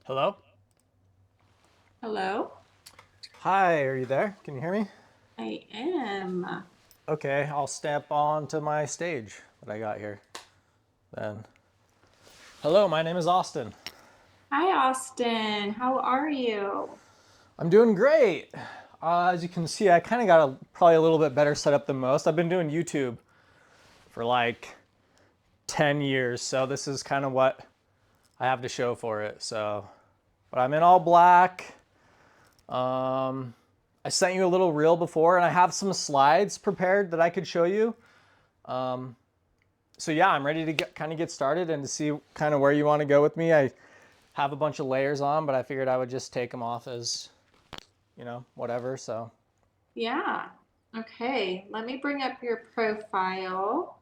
Hello? Hello, Hi, are you there? Can you hear me? I am. Okay, I'll step onto my stage that I got here then. Hello, my name is Austin. Hi, Austin. How are you? I'm doing great. As you can see, I kind of got probably a little bit better setup than most. I've been doing YouTube for like 10 years, so this is kind of what I have to show for it. But I'm in all black. Um, I sent you a little reel before, and I have some slides prepared that I could show you. So yeah, I'm ready to kind of get started and to see kind of where you want to go with me. I have a bunch of layers on, but I figured I would just take them off as, whatever. So Yeah. Okay, let me bring up your profile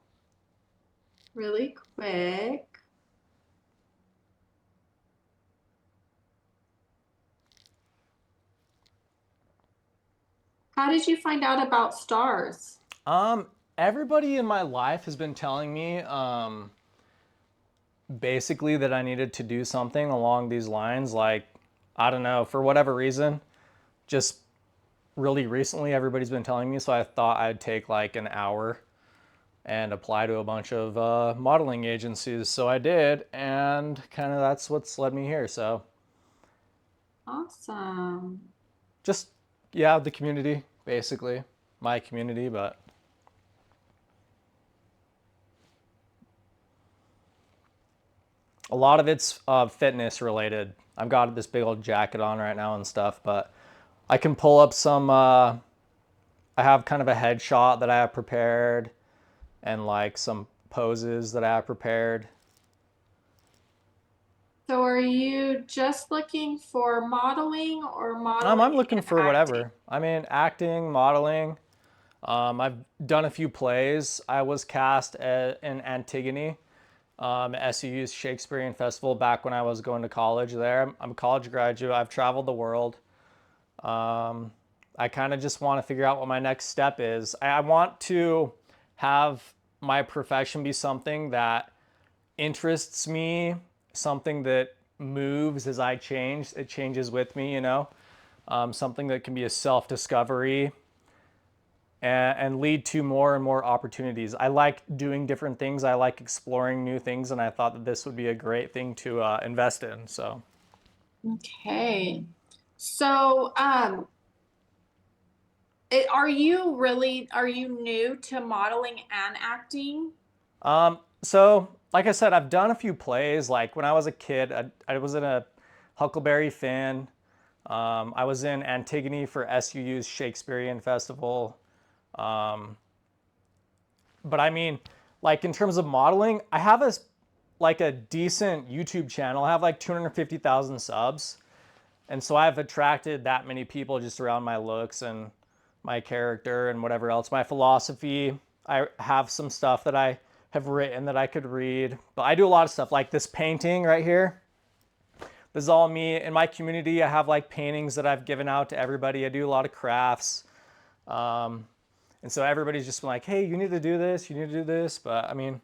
really quick. How did you find out about stars? um, everybody in my life has been telling me basically that I needed to do something along these lines. Like, I don't know, for whatever reason, just really recently, everybody's been telling me. So I thought I'd take like an hour and apply to a bunch of modeling agencies. So I did, and kind of that's what's led me here. So Awesome. just, yeah, the community, basically, my community, but a lot of it's fitness related. I've got this big old jacket on right now and stuff, but I can pull up some. I have kind of a headshot that I have prepared, and like some poses that I have prepared. So are you just looking for modeling or I'm modeling looking and for acting? whatever. I mean, acting, modeling. I've done a few plays. I was cast in Antigone, SUU's Shakespearean Festival back when I was going to college there. I'm a college graduate. I've traveled the world. I kind of just want to figure out what my next step is. I want to have my profession be something that interests me, something that moves as I change. It changes with me, something that can be a self discovery and lead to more and more opportunities. I like doing different things. I like exploring new things, and I thought that this would be a great thing to invest in. So, Okay. So, are you new to modeling and acting? so like I said, I've done a few plays. Like when I was a kid, I was in a Huckleberry Finn. I was in Antigone for SUU's Shakespearean Festival. But I mean, like in terms of modeling, I have like a decent YouTube channel. I have like 250,000 subs. And so I've attracted that many people just around my looks and my character and whatever else. My philosophy, I have some stuff that I have written that I could read. But I do a lot of stuff like this painting right here. This is all me. In my community, I have like paintings that I've given out to everybody. I do a lot of crafts. And so everybody's just been like, hey, you need to do this, you need to do this. But I mean,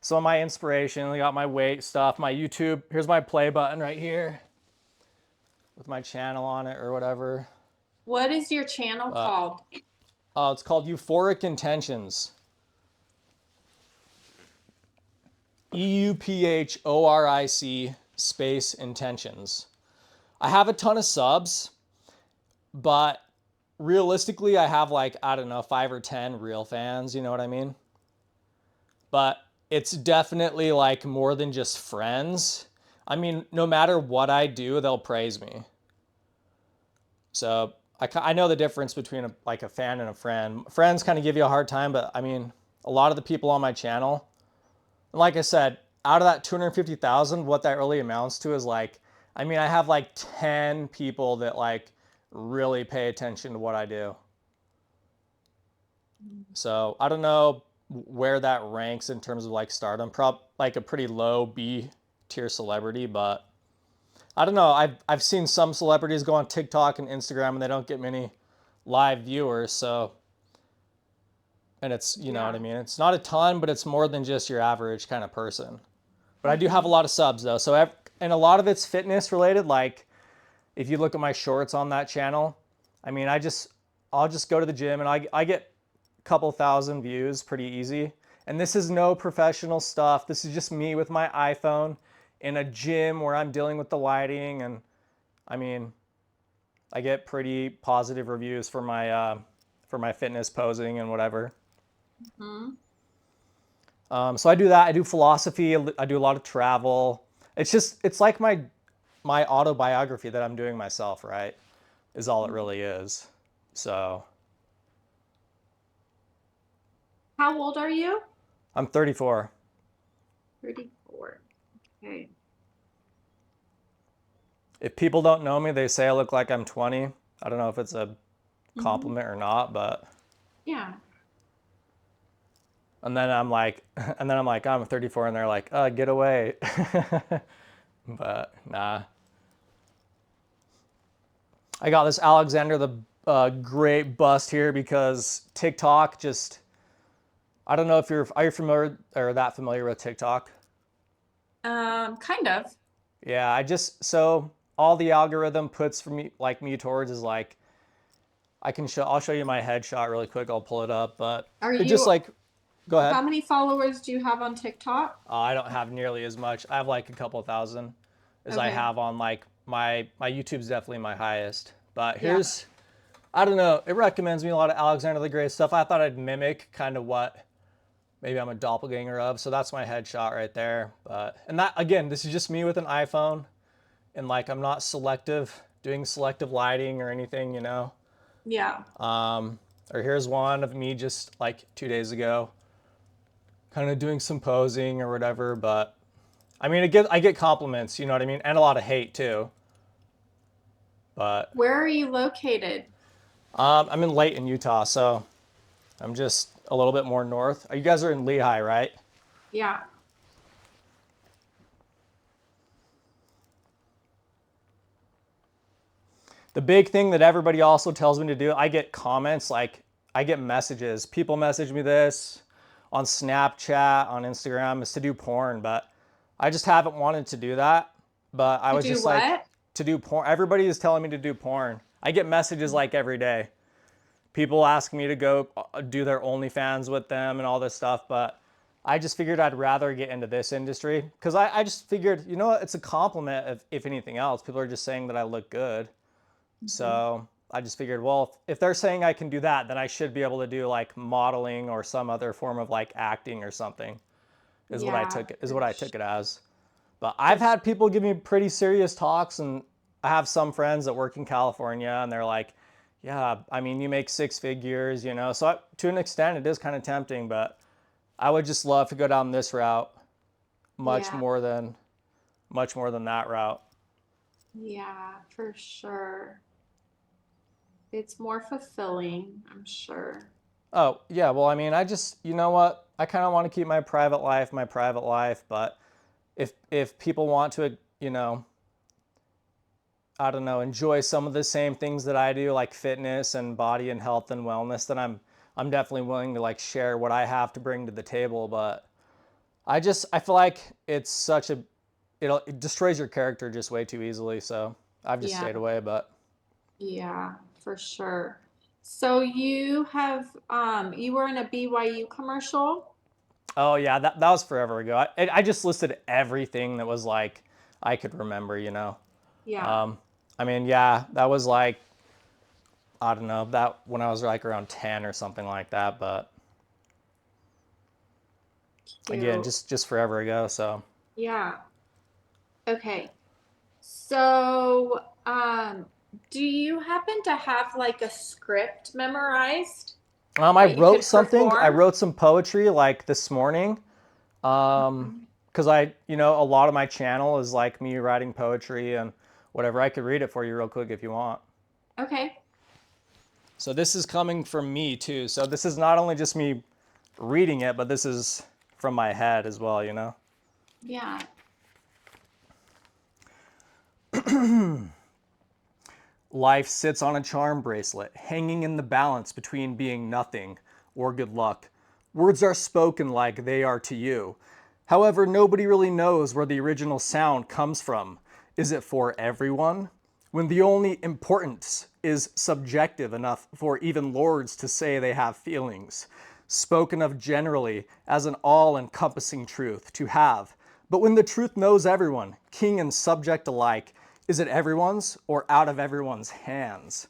some of my inspiration, I got my weight stuff, my YouTube. Here's my play button right here with my channel on it or whatever. What is your channel But called? it's called Euphoric Intentions. EUPHORIC space intentions. I have a ton of subs, but realistically, I have like, I don't know, 5 or 10 real fans, you know what I mean? But it's definitely like more than just friends. I mean, no matter what I do, they'll praise me. So I know the difference between like a fan and a friend. Friends kind of give you a hard time, but I mean, a lot of the people on my channel, and like I said, out of that 250,000, what that really amounts to is like, I mean, I have like 10 people that like really pay attention to what I do. So I don't know where that ranks in terms of like stardom. Like a pretty low B tier celebrity, but I don't know. I've seen some celebrities go on TikTok and Instagram and they don't get many live viewers. So and it's you know what I Yeah. mean. It's not a ton, but it's more than just your average kind of person. But I do have a Hmm. lot of subs though. So and a lot of it's fitness related. Like if you look at my shorts on that channel, I mean, I'll just go to the gym and I get a couple thousand views pretty easy. And this is no professional stuff. This is just me with my iPhone in a gym where I'm dealing with the lighting. And I mean, I get pretty positive reviews for my fitness posing and whatever. Hmm. So I do that. I do philosophy. I do a lot of travel. It's like my autobiography that I'm doing myself, right? Is all it really is. So How old are you? I'm 34. 34. Okay. If people don't know me, they say I look like I'm 20. I don't know if it's a Hmm. compliment or not, but Yeah. and then I'm like, I'm 34, and they're like, get away. But nah, I got this Alexander the Great bust here because TikTok just. I don't know if are you familiar or that familiar with TikTok? Kind of. Yeah, so all the algorithm puts for me like me towards is like I'll show you my headshot really quick. I'll pull it up, but Are it just you, like go ahead. how many followers do you have on TikTok? I don't have nearly as much. I have like a couple thousand as I Okay. have on like my YouTube's definitely my highest. But Yeah. here's I don't know. It recommends me a lot of Alexander the Great stuff. I thought I'd mimic kind of what maybe I'm a doppelganger of. So that's my headshot right there. But and that again, this is just me with an iPhone, and like I'm not doing selective lighting or anything, you know. Yeah. Or here's one of me just like 2 days ago, kind of doing some posing or whatever. But I mean, I get compliments, you know what I mean, and a lot of hate too. But Where are you located? I'm in Layton, Utah, so I'm just a little bit more north. You guys are in Lehigh, right? Yeah. The big thing that everybody also tells me to do, I get comments, like I get messages. People message me this on Snapchat, on Instagram, is to do porn, but I just haven't wanted to do that. But I To was do just like, what? to do porn. Everybody is telling me to do porn. I get messages like every day. People ask me to go do their OnlyFans with them and all this stuff, but I just figured I'd rather get into this industry because I just figured, you know what, it's a compliment if anything else. People are just saying that I look good. Mhm. So I just figured, well, if they're saying I can do that, then I should be able to do like modeling or some other form of like acting or something. Yeah, Is for what I sh took it as. But for I've had people give me pretty serious talks, and I have some friends that work in California, and they're like, "Yeah, I mean, you make six figures, you know." So to an extent, it is kind of tempting, but I would just love to go down this route much yeah, more than that route. yeah, for sure. It's more fulfilling, I'm sure. Oh, yeah, well, I mean, you know what? I kind of want to keep my private life, but if people want to, you know, I don't know, enjoy some of the same things that I do, like fitness and body and health and wellness, then I'm definitely willing to like share what I have to bring to the table. But I feel like it destroys your character just way too easily. So I've just Yeah, stayed away. But yeah, for sure. So you were in a BYU commercial? oh yeah, that was forever ago. I just listed everything that was like I could remember, you know. Yeah. Um, I mean, yeah, that was like I don't know that when I was like around 10 or something like that. But again, Cute. just forever ago. So Yeah. Okay. So, do you happen to have like a script memorized I that you wrote could something. I perform? wrote some poetry like this morning. Mhm. Because you know, a lot of my channel is like me writing poetry and whatever. I could read it for you real quick if you want. Okay. So this is coming from me too. So this is not only just me reading it, but this is from my head as well, you know? Yeah. Life sits on a charm bracelet, hanging in the balance between being nothing or good luck. Words are spoken like they are to you. However, nobody really knows where the original sound comes from. Is it for everyone? When the only importance is subjective enough for even lords to say they have feelings, spoken of generally as an all-encompassing truth to have. But when the truth knows everyone, king and subject alike, is it everyone's or out of everyone's hands?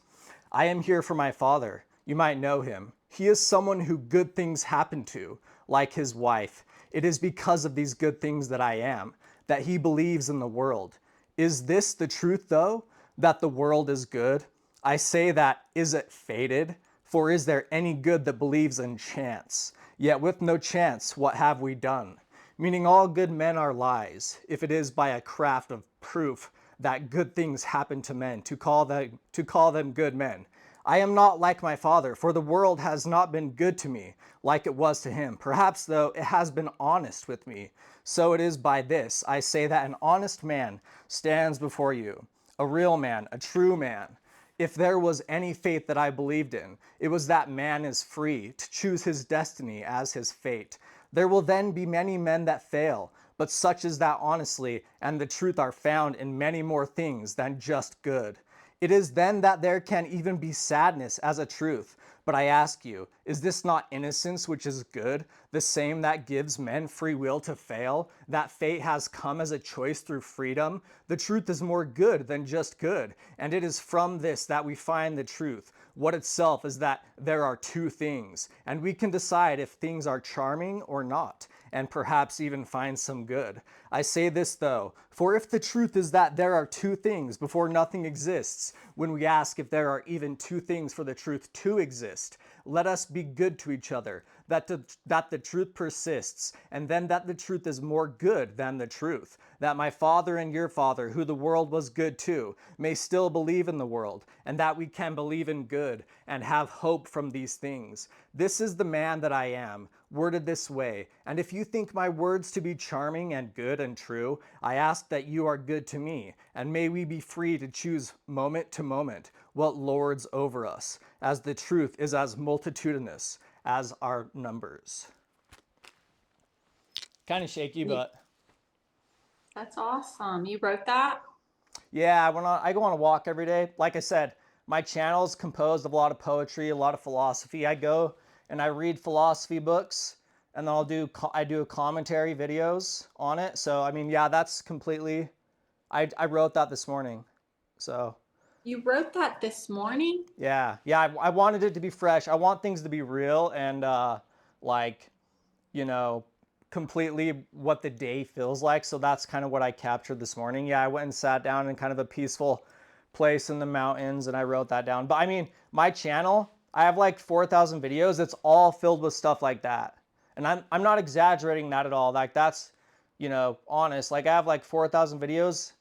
I am here for my father. You might know him. He is someone who good things happen to, like his wife. It is because of these good things that I am, that he believes in the world. Is this the truth, though, that the world is good? I say that, is it fated? For is there any good that believes in chance? Yet with no chance, what have we done? Meaning all good men are lies, if it is by a craft of proof that good things happen to men, to call them good men. I am not like my father, for the world has not been good to me like it was to him. Perhaps, though, it has been honest with me. So it is by this I say that an honest man stands before you, a real man, a true man. If there was any faith that I believed in, it was that man is free to choose his destiny as his fate. There will then be many men that fail, but such is that honestly and the truth are found in many more things than just good. It is then that there can even be sadness as a truth. But I ask you, is this not innocence which is good, the same that gives men free will to fail? That fate has come as a choice through freedom? The truth is more good than just good, and it is from this that we find the truth. What itself is that there are two things, and we can decide if things are charming or not, and perhaps even find some good. I say this though, for if the truth is that there are two things before nothing exists, when we ask if there are even two things for the truth to exist, let us be good to each other, that the truth persists, and then that the truth is more good than the truth, that my father and your father, who the world was good to, may still believe in the world, and that we can believe in good and have hope from these things. This is the man that I am, worded this way, and if you think my words to be charming and good and true, I ask that you are good to me, and may we be free to choose moment to moment what lords over us, as the truth is as multitudinous as our numbers. Kind of shaky, but That's awesome. You wrote that? yeah, I go on a walk every day. Like I said, my channel is composed of a lot of poetry, a lot of philosophy. I go and I read philosophy books, and then I do commentary videos on it. So I mean, yeah, that's completely. I wrote that this morning, so You wrote that this morning? yeah. I wanted it to be fresh. I want things to be real and like you know, completely what the day feels like. So that's kind of what I captured this morning. Yeah, I went and sat down in kind of a peaceful place in the mountains and I wrote that down. But I mean, my channel, I have like 4,000 videos. It's all filled with stuff like that. And I'm not exaggerating that at all. Like that's, honest. Like I have like 4,000 videos.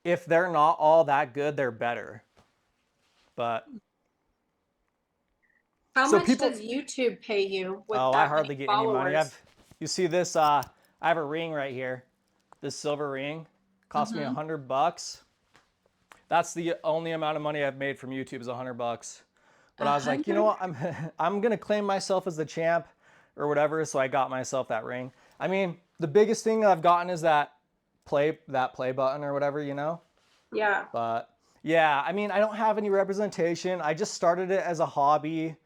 If they're not all that good, they're better. But How so much people, does YouTube pay you with oh, I that many hardly get any money. followers? You see this, I have a ring right here. This silver ring cost me Mm-hmm. $100. That's the only amount of money I've made from YouTube is $100. But A I was like, you know hundred? what? I'm gonna claim myself as the champ or whatever. So I got myself that ring. I mean, the biggest thing I've gotten is that play button or whatever. Yeah. But yeah, I mean, I don't have any representation. I just started it as a hobby.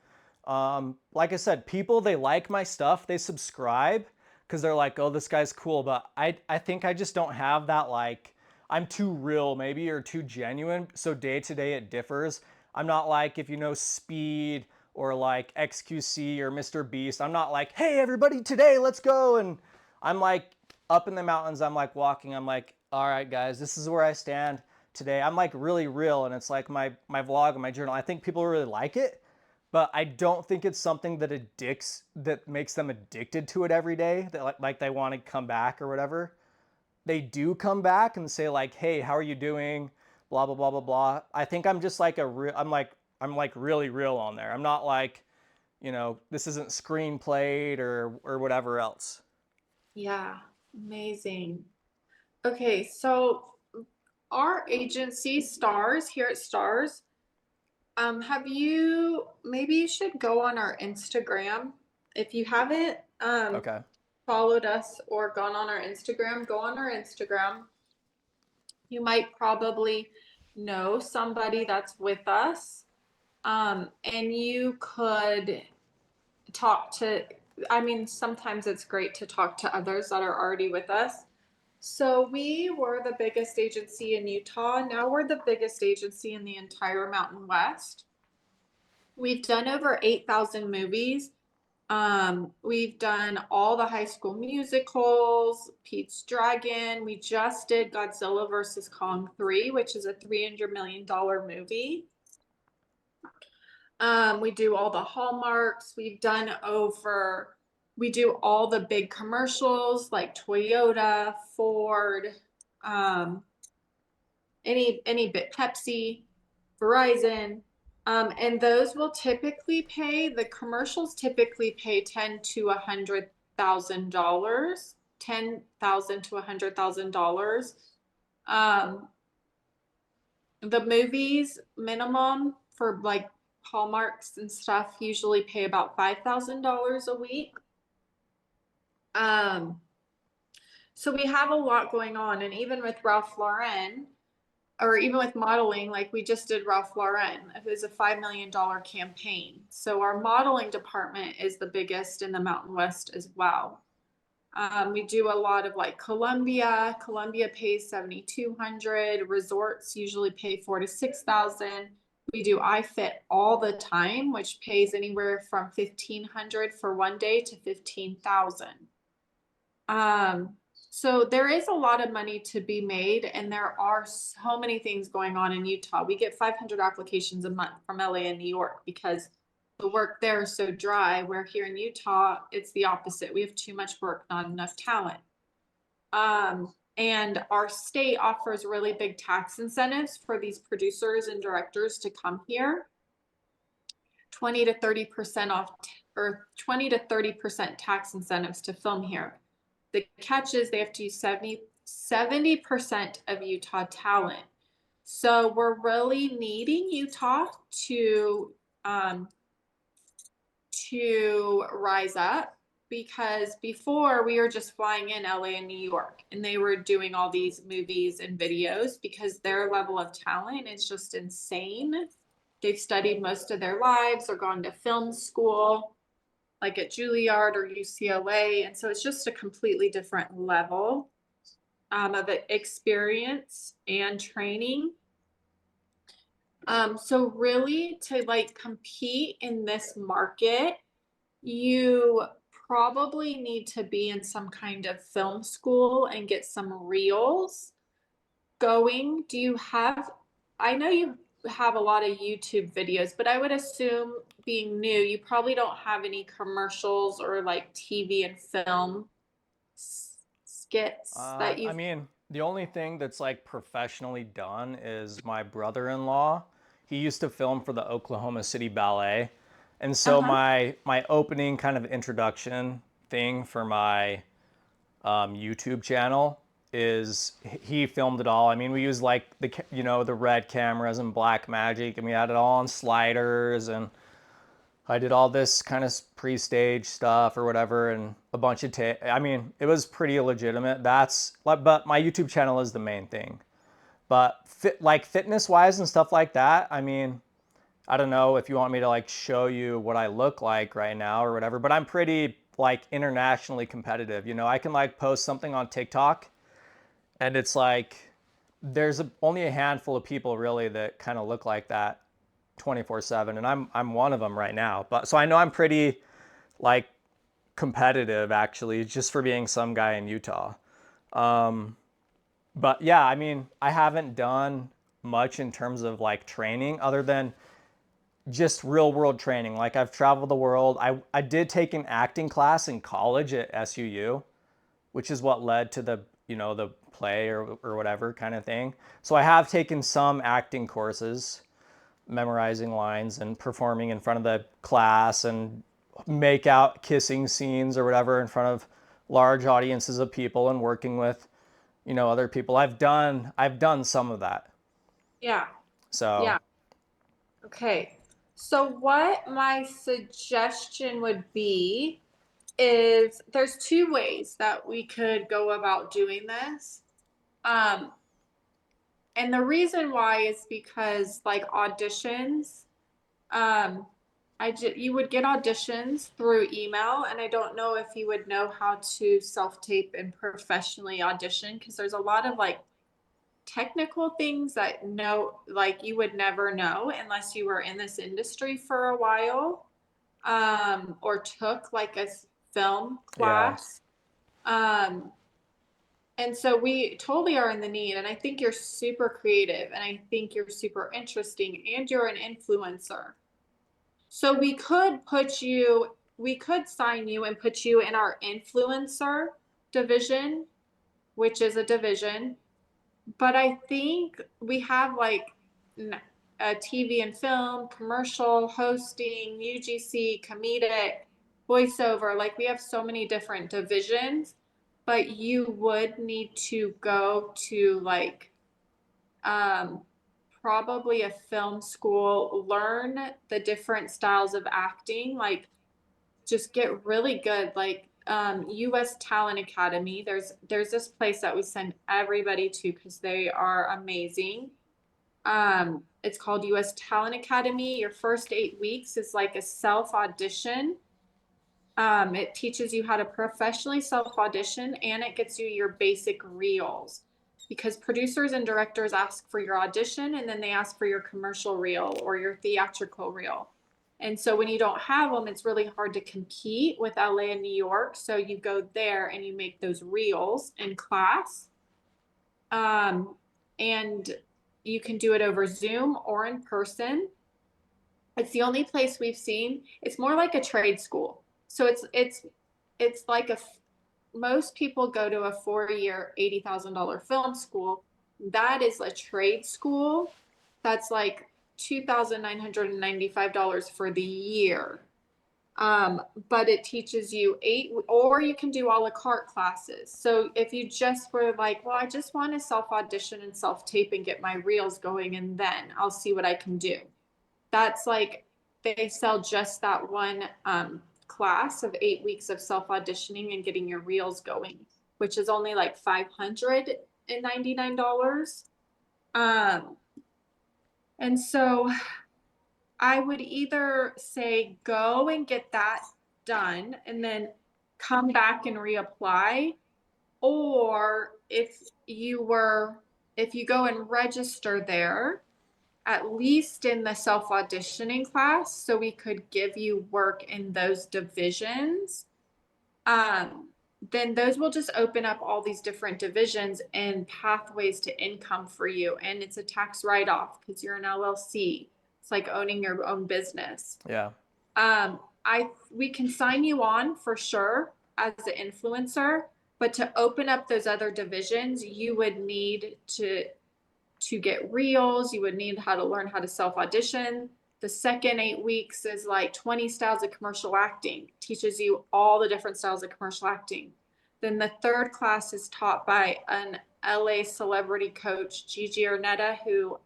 Like I said, people, they like my stuff, they subscribe because they're like, oh, this guy's cool. But I think I just don't have that, like, I'm too real maybe or too genuine. So day to day it differs. I'm not like, if you know Speed or like XQC or Mr. Beast, I'm not like, hey, everybody, today, let's go. And I'm like up in the mountains, I'm like walking, I'm like, all right, guys, this is where I stand today. I'm like really real. And it's like my vlog and my journal. I think people really like it, but I don't think it's something that makes them addicted to it every day, that like they want to come back or whatever. They do come back and say like, hey, how are you doing, blah blah blah blah blah. I think I'm just like I'm like really real on there. I'm not like, this isn't screenplayed or whatever else. Yeah. Amazing. Okay, so our agency, Stars, here at Stars, have you maybe you should go on our Instagram if you haven't Okay. followed us or gone on our Instagram, go on our Instagram. You might probably know somebody that's with us. And you could talk to, I mean, sometimes it's great to talk to others that are already with us. So we were the biggest agency in Utah. Now we're the biggest agency in the entire Mountain West. We've done over 8,000 movies. We've done all the High School Musicals, Pete's Dragon. We just did Godzilla versus Kong 3, which is a $300 million movie. We do all the Hallmarks. We do all the big commercials like Toyota, Ford, any bit Pepsi, Verizon. And those will typically pay, the commercials typically pay $10,000 to $100,000, $10,000 to $100,000. The movies minimum for like Hallmarks and stuff usually pay about $5,000 a week. So we have a lot going on, and even with Ralph Lauren, or even with modeling, like we just did Ralph Lauren, it was a $5 million campaign. So our modeling department is the biggest in the Mountain West as well. We do a lot of like Columbia. Columbia pays 7,200. Resorts usually pay 4,000 to 6,000. We do iFit all the time, which pays anywhere from 1,500 for one day to 15,000. So there is a lot of money to be made, and there are so many things going on in Utah. We get 500 applications a month from LA and New York because the work there is so dry, where here in Utah, it's the opposite. We have too much work, not enough talent. And our state offers really big tax incentives for these producers and directors to come here. 20 to 30% off, or 20 to 30% tax incentives to film here. The catch is they have to use 70% of Utah talent. So we're really needing Utah to rise up, because before we were just flying in LA and New York, and they were doing all these movies and videos because their level of talent is just insane. They've studied most of their lives or gone to film school, like at Juilliard or UCLA. And so it's just a completely different level of experience and training. So really to like compete in this market, you probably need to be in some kind of film school and get some reels going. I know you have a lot of YouTube videos, but I would assume, being new, you probably don't have any commercials or like TV and film skits that I you've. mean, the only thing that's like professionally done is my brother-in-law. He used to film for the Oklahoma City Ballet. And so Uh-huh. my opening kind of introduction thing for my YouTube channel is he filmed it all. I mean, we used like the red cameras and black magic, and we had it all on sliders, and I did all this kind of pre-stage stuff or whatever, and a bunch of I mean, it was pretty legitimate. But my YouTube channel is the main thing. But like fitness wise and stuff like that, I mean, I don't know if you want me to like show you what I look like right now or whatever, but I'm pretty like internationally competitive. I can like post something on TikTok, and it's like only a handful of people really that kind of look like that 24/7, and I'm one of them right now. But so I know I'm pretty like competitive actually, just for being some guy in Utah. But yeah, I mean, I haven't done much in terms of like training other than just real world training. Like I've traveled the world. I did take an acting class in college at SUU, which is what led to the play or whatever kind of thing. So I have taken some acting courses, memorizing lines and performing in front of the class and make out kissing scenes or whatever in front of large audiences of people and working with, other people. I've done some of that. Yeah. So Yeah. Okay. So what my suggestion would be is there's two ways that we could go about doing this. Um, and the reason why is because like auditions, um, you would get auditions through email, and I don't know if you would know how to self-tape and professionally audition because there's a lot of like technical things that like you would never know unless you were in this industry for a while, or took like a film Yeah. class. Um, and so we totally are in the need, and I think you're super creative, and I think you're super interesting, and you're an influencer. So we could sign you and put you in our influencer division, which is a division. But I think we have like a TV and film, commercial, hosting, UGC, comedic, voiceover. Like we have so many different divisions, but you would need to go to like um, probably a film school, learn the different styles of acting, like just get really good. Like US Talent Academy, there's this place that we send everybody to because they are amazing. It's called US Talent Academy. Your first 8 weeks is like a self audition. It teaches you how to professionally self audition, and it gets you your basic reels because producers and directors ask for your audition and then they ask for your commercial reel or your theatrical reel. And so when you don't have them, it's really hard to compete with LA and New York. So you go there and you make those reels in class. And you can do it over Zoom or in person. It's the only place we've seen. It's more like a trade school. So it's like most people go to a 4-year, $80,000 film school. That is a trade school. That's like $2,995 for the year. But it teaches you 8, or you can do a la carte classes. So if you just were like, well, I just want to self audition and self tape and get my reels going, and then I'll see what I can do. That's like they sell just that one class of 8 weeks of self auditioning and getting your reels going, which is only like $599. Um, and so I would either say go and get that done and then come back and reapply, or if you go and register there, at least in the self auditioning class, so we could give you work in those divisions. Um, then those will just open up all these different divisions and pathways to income for you. And it's a tax write-off because you're an LLC. It's like owning your own business. Yeah. We can sign you on for sure as an influencer, but to open up those other divisions, you would need to get reels. You would need how to learn how to self audition. The second 8 weeks is like 20 styles of commercial acting, teaches you all the different styles of commercial acting. Then the third class is taught by an LA celebrity coach, Gigi Arnetta, who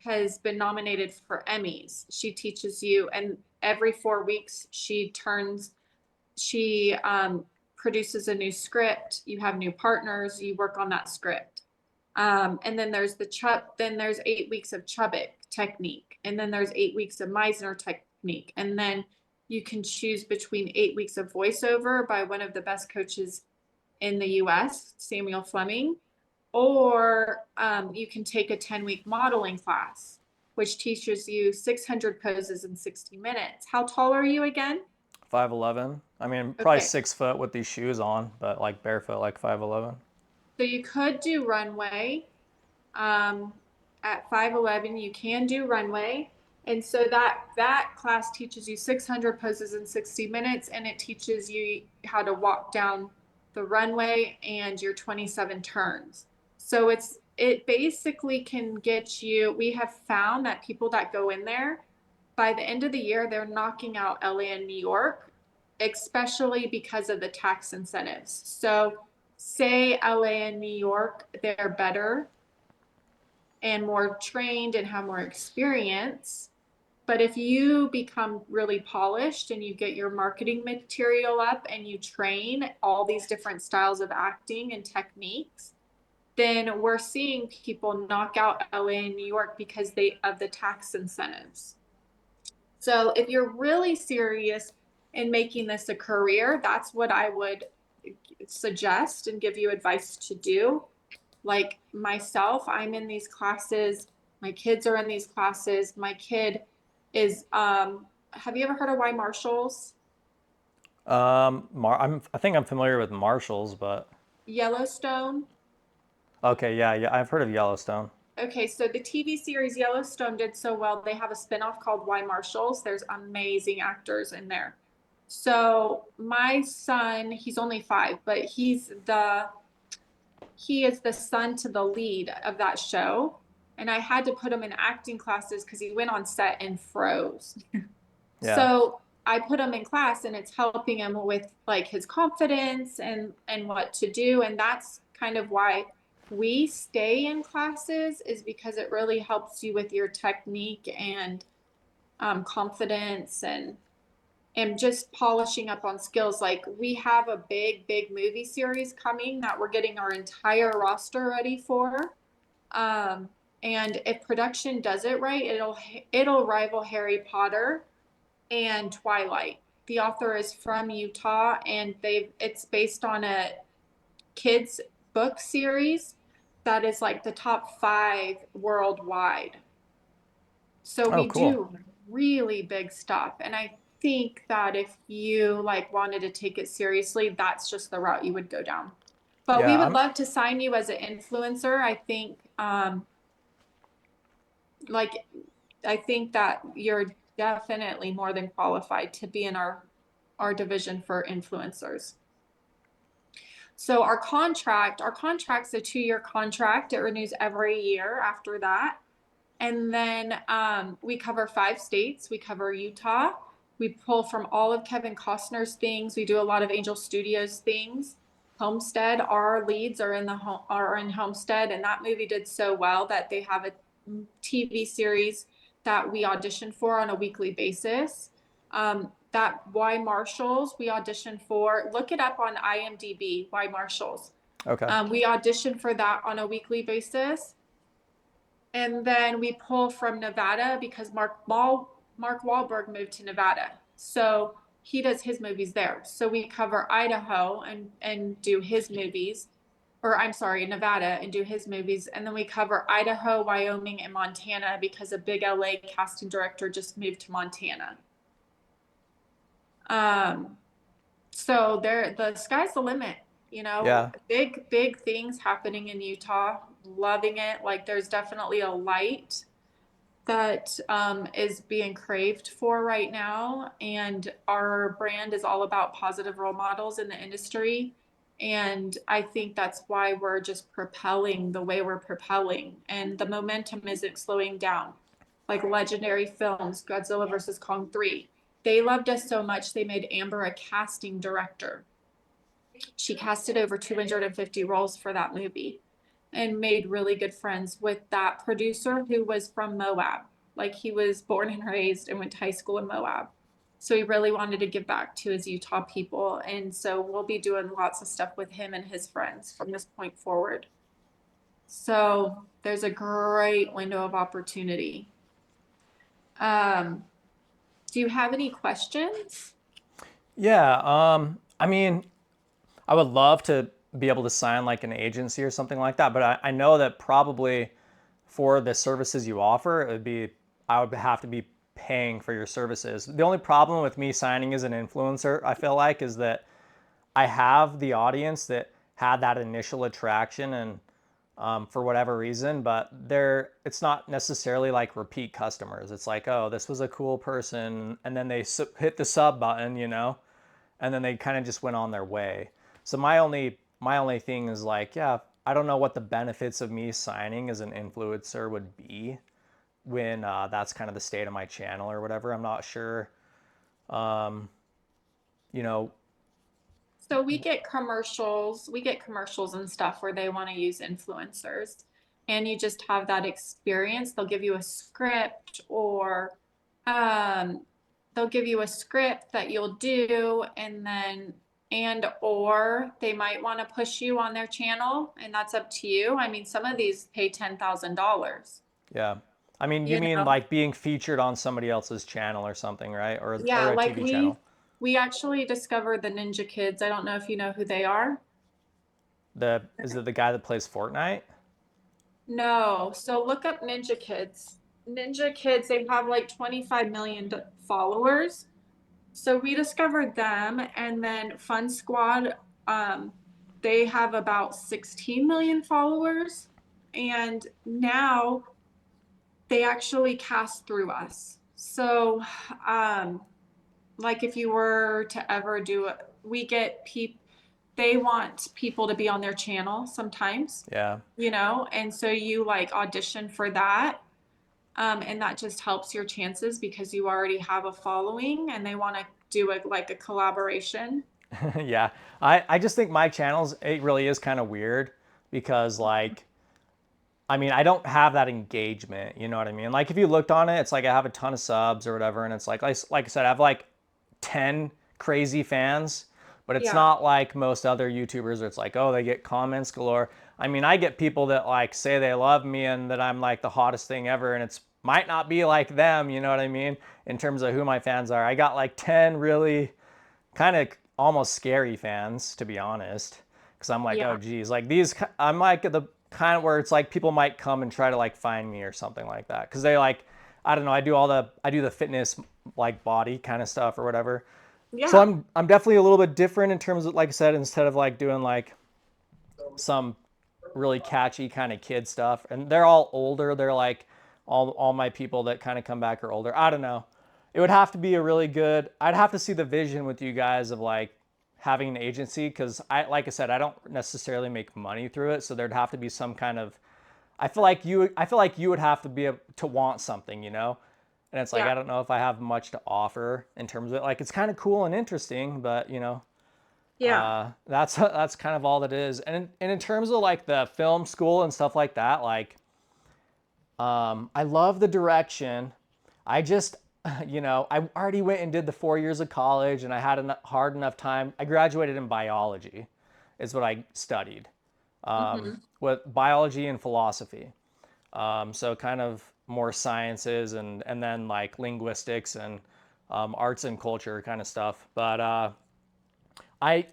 has been nominated for Emmys. She teaches you, and every 4 weeks she produces a new script. You have new partners. You work on that script. And then there's 8 weeks of Chubbuck technique. And then there's 8 weeks of Meisner technique. And then you can choose between 8 weeks of voiceover by one of the best coaches in the US, Samuel Fleming, or you can take a 10-week modeling class, which teaches you 600 poses in 60 minutes. How tall are you again? 5'11". I mean, probably Okay. 6 foot with these shoes on, but like barefoot, like 5'11". So you could do runway. At 5'11", you can do runway. And so that class teaches you 600 poses in 60 minutes, and it teaches you how to walk down the runway and your 27 turns. So it basically can get you, we have found that people that go in there, by the end of the year, they're knocking out LA and New York, especially because of the tax incentives. So say LA and New York, they're better and more trained and have more experience. But if you become really polished and you get your marketing material up and you train all these different styles of acting and techniques, then we're seeing people knock out LA and New York because they of the tax incentives. So if you're really serious in making this a career, that's what I would suggest and give you advice to do. Like myself, I'm in these classes, my kids are in these classes. My kid is have you ever heard of Y Marshalls? I think I'm familiar with Marshalls, but Yellowstone. okay, yeah, yeah, I've heard of Yellowstone. Okay, so the TV series Yellowstone did so well, they have a spinoff called Y Marshalls. There's amazing actors in there. So my son, he's only 5, but he is the son to the lead of that show. And I had to put him in acting classes because he went on set and froze. Yeah. So I put him in class and it's helping him with like his confidence and what to do. And that's kind of why we stay in classes, is because it really helps you with your technique and confidence and just polishing up on skills. Like we have a big movie series coming that we're getting our entire roster ready for. And if production does it right, it'll rival Harry Potter and Twilight. The author is from Utah and it's based on a kids book series that is like the top 5 worldwide. So Oh, we cool. do really big stuff. And I think that if you like wanted to take it seriously, that's just the route you would go down. But we Yeah, would love to sign you as an influencer. Like I think that you're definitely more than qualified to be in our division for influencers. So our contract's a 2-year contract. It renews every year after that. And then we cover 5 states. We cover Utah. We pull from all of Kevin Costner's things. We do a lot of Angel Studios things. Homestead, our leads are are in Homestead, and that movie did so well that they have a TV series that we audition for on a weekly basis. That Y Marshalls we audition for. Look it up on IMDb. Y Marshalls. okay. We audition for that on a weekly basis. And then we pull from Nevada because Mark Wahlberg moved to Nevada. So he does his movies there. So we cover Idaho and do his movies, or I'm sorry, Nevada, and do his movies. And then we cover Idaho, Wyoming, and Montana because a big LA casting director just moved to Montana. Um, so the sky's the limit, you know, Yeah. big things happening in Utah. Loving it. Like there's definitely a light that is being craved for right now. And our brand is all about positive role models in the industry. And I think that's why we're just propelling the way we're propelling. And the momentum isn't slowing down. Like legendary films, Godzilla versus Kong 3. They loved us so much, they made Amber a casting director. She casted over 250 roles for that movie and made really good friends with that producer who was from Moab. Like he was born and raised and went to high school in Moab. So he really wanted to give back to his Utah people. And so we'll be doing lots of stuff with him and his friends from this point forward. So there's a great window of opportunity. Um, do you have any questions? Yeah. I mean, I would love to be able to sign like an agency or something like that, but I know that probably for the services you offer, I would have to be paying for your services. The only problem with me signing as an influencer, I feel like, is that I have the audience that had that initial attraction and for whatever reason, but it's not necessarily like repeat customers. It's like, oh, this was a cool person, and then they hit the sub button, and then they kind of just went on their way. So my only thing is like, yeah, I don't know what the benefits of me signing as an influencer would be when that's kind of the state of my channel or whatever. I'm not sure. Um, you know, So we get commercials and stuff where they want to use influencers and you just have that experience. They'll give you a script or um, they'll give you a script that you'll do, and then or they might want to push you on their channel, and that's up to you. I mean, some of these pay $10,000, Yeah. I mean, you you mean know? like being featured on somebody else's channel or something, right? Or Yeah, a like TV channel. we actually discovered the Ninja Kids. I don't know if you know who they are. Is it the guy that plays Fortnite? No. So look up Ninja Kids. Ninja Kids, they have like 25 million followers. So we discovered them, and then Fun Squad, um, they have about 16 million followers, and now they actually cast through us. So, um, like if you were to ever do it, we get people, they want people to be on their channel sometimes, Yeah. and so you like audition for that. And that just helps your chances because you already have a following and they want to do it like a collaboration. Yeah. I just think my channels, it really is kind of weird because like I mean, I don't have that engagement, you know what I mean? Like if you looked on it, it's like I have a ton of subs or whatever and it's like I said, I have like 10 crazy fans, but it's Yeah. not like most other YouTubers where it's like, oh, they get comments galore. I mean, I get people that like say they love me and that I'm like the hottest thing ever, and it's might not be like them, you know what I mean? In terms of who my fans are. I got like 10 really kind of almost scary fans, to be honest. Because I'm like, oh, Yeah. geez, like these, I'm like the kind of where it's like people might come and try to like find me or something like that. Because they like, I don't know, I do the fitness like body kind of stuff or whatever. So Yeah. I'm definitely a little bit different in terms of, like I said, instead of like doing like some really catchy kind of kid stuff, and they're all older. They're like all my people that kind of come back are older. I don't know. It would have to be a really good. I'd have to see the vision with you guys of like having an agency because like I said, I don't necessarily make money through it, so there'd have to be some kind of. I feel like you would have to be able to want something, you know. And it's like Yeah. I don't know if I have much to offer in terms of it. Like it's kind of cool and interesting, but you know, Yeah. that's kind of all that is. And in terms of like the film school and stuff like that, like I love the direction. I just you know I already went and did the 4 years of college, and I had a hard enough time. I graduated in biology, is what I studied, Hmm. with biology and philosophy. So kind of more sciences and then like linguistics and arts and culture kind of stuff. But I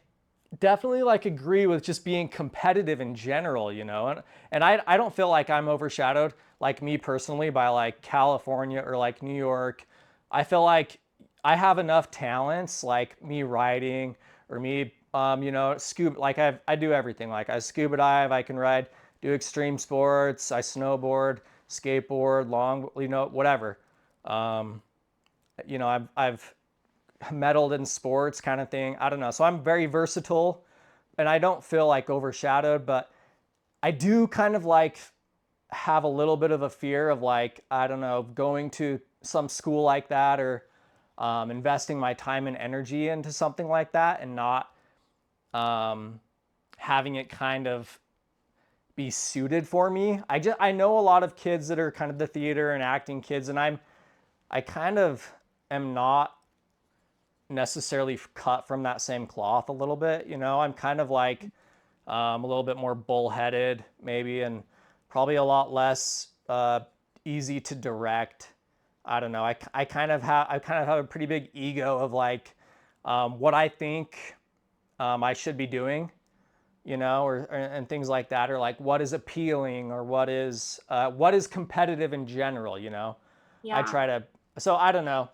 definitely like agree with just being competitive in general, you know. And I don't feel like I'm overshadowed like me personally by like California or like New York. I feel like I have enough talents like me writing or me you know, scuba like I do everything. Like I scuba dive, I can ride, do extreme sports, I snowboard, skateboard, long, you know, whatever. Um, you know, I've meddled in sports kind of thing. I don't know. So I'm very versatile and I don't feel like overshadowed, but I do kind of like have a little bit of a fear of like, I don't know, going to some school like that or investing my time and energy into something like that and not um, having it kind of be suited for me. I know a lot of kids that are kind of the theater and acting kids, and I kind of am not necessarily cut from that same cloth a little bit. You know, I'm kind of like a little bit more bullheaded, maybe, and probably a lot less easy to direct. I don't know. I kind of have a pretty big ego of like what I think I should be doing, you know, or and things like that, or like what is appealing or what is competitive in general, you know. I Yeah. try to. So I don't know.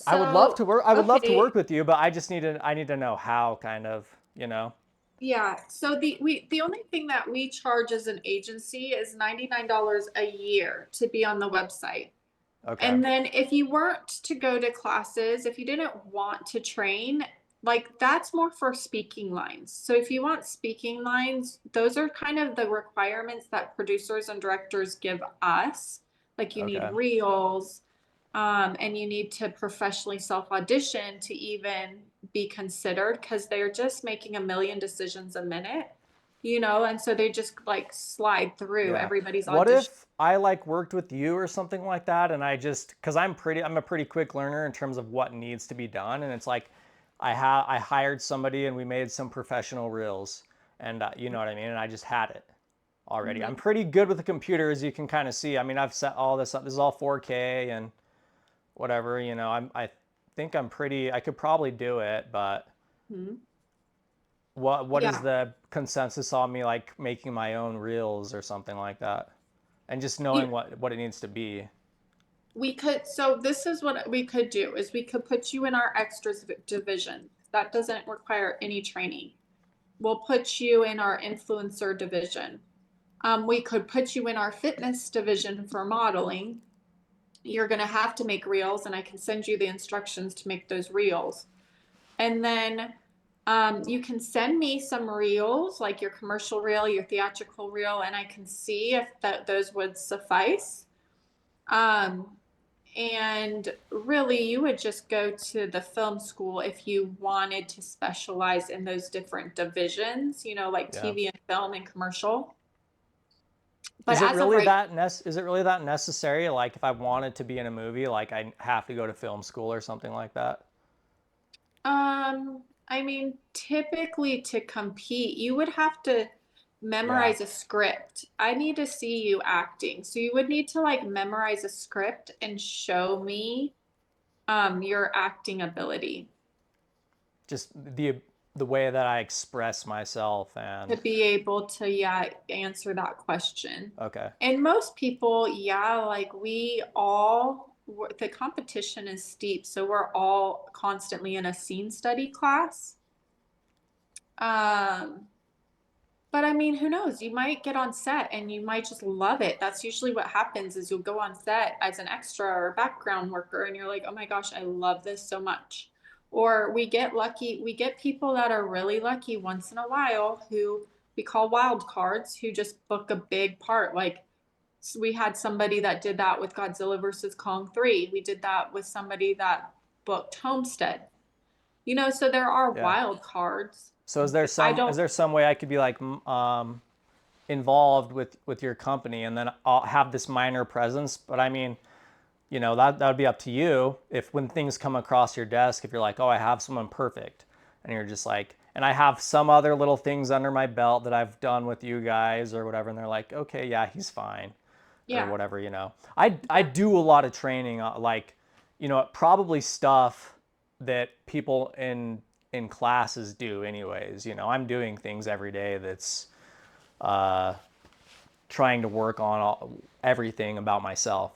I would love So, to work. I would love to okay. work with you, but I just need to. I need to know how, kind of. You know. Yeah. So the only thing that we charge as an agency is $99 a year to be on the website. Okay. And then if you weren't to go to classes, if you didn't want to train, like that's more for speaking lines. So if you want speaking lines, those are kind of the requirements that producers and directors give us. Like you need Okay. reels, and you need to professionally self audition to even be considered because they're just making a million decisions a minute. and so they just like slide through Yeah. everybody's What audition. if I like worked with you or something like that, and I just, because I'm a pretty quick learner in terms of what needs to be done, and it's like I hired somebody and we made some professional reels, and you know what I mean, and I just had it already. I'm Mhm. pretty good with the computer, as you can kind of see. I mean, I've set all this up. This is all 4K and whatever. I think I'm pretty. I could probably do it, but Mhm. what is Yeah. the consensus on me like making my own reels or something like that, and just knowing what it needs to be? So this is what we could do is we could put you in our extras division. That doesn't require any training. We'll put you in our influencer division. We could put you in our fitness division for modeling. You're going to have to make reels, and I can send you the instructions to make those reels. And then you can send me some reels, like your commercial reel, your theatrical reel, and I can see if those would suffice. Um, and really, you would just go to the film school if you wanted to specialize in those different divisions, like Yeah. TV and film and commercial. But Is it as of really right, that is it really that necessary? Like if I wanted to be in a movie, like I have to go to film school or something like that? I mean, typically to compete, you would have to Yeah. memorize a script. I need to see you acting. So you would need to like memorize a script and show me your acting ability Just the way that I express myself to and be able to, yeah, answer that question. okay. And most people, yeah, like the competition is steep. So we're all constantly in a scene study class. Um, But I mean, who knows? You might get on set and you might just love it. That's usually what happens is you'll go on set as an extra or background worker and you're like, "Oh my gosh, I love this so much." Or we get lucky, we get people that are really lucky once in a while who we call wild cards who just book a big part. Like so we had somebody that did that with Godzilla versus Kong 3. We did that with somebody that booked Homestead. So there are Yeah. wild cards. So I is don't there some way I could be like involved with your company and then I'll have this minor presence, but I mean, that would be up to you if when things come across your desk, if you're like, oh, I have someone perfect, and you're just like, and I have some other little things under my belt that I've done with you guys or whatever, and they're like, okay, yeah, he's fine, or yeah. whatever. I do a lot of training, like, probably stuff that people in classes do anyways. I'm doing things every day that's trying to work on everything about myself.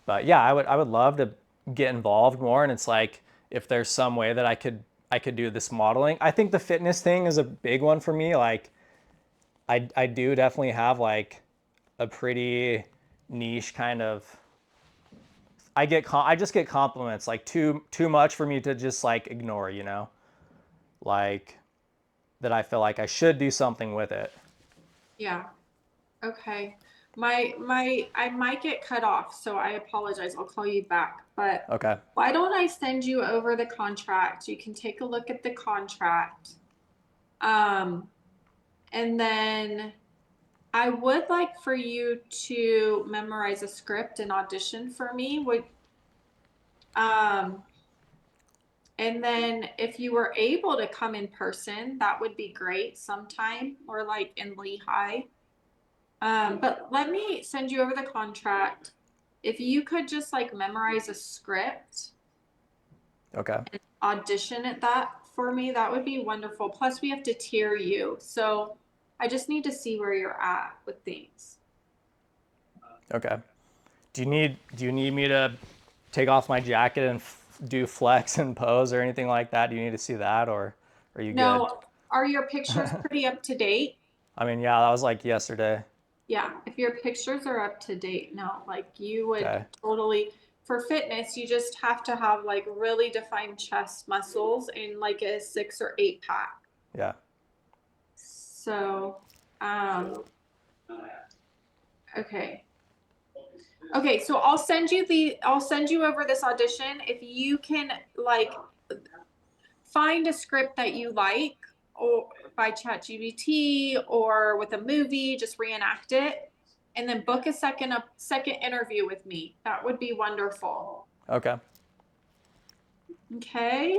But yeah, I would love to get involved more. And it's like if there's some way that I could do this modeling. I think the fitness thing is a big one for me. Like I do definitely have like a pretty niche kind of. I just get compliments like too much for me to just like ignore. Like that I feel like I should do something with it. Yeah. Okay. I might get cut off, so I apologize. I'll call you back. But Okay. why don't I send you over the contract? You can take a look at the contract. Um, and then I would like for you to memorize a script and audition for me. Um, and then if you were able to come in person, that would be great sometime or like in Lehigh. But let me send you over the contract. If you could just like memorize a script Okay. and audition at that for me, that would be wonderful. Plus, we have to tier you. So I just need to see where you're at with things. Okay. Do you need me to take off my jacket and do flex and pose or anything like that? Do you need to see that, or are you good? No, are your pictures pretty up to date? I mean, yeah, that was like yesterday. Yeah, if your pictures are up to date, no, like you would Okay. totally, for fitness, you just have to have like really defined chest muscles and like a 6 or 8 pack. Yeah. So, okay. Okay, so I'll send you over this audition. If you can like find a script that you like or by ChatGPT or with a movie, just reenact it. And then book a second interview with me. That would be wonderful. Okay. Okay.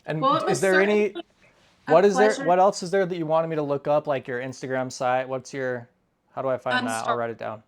And Well, it is was there certainly any, a what is there, pleasure. what else is there that you wanted me to look up? Like your Instagram site? What's your, how do I find that? I'll Start write it down.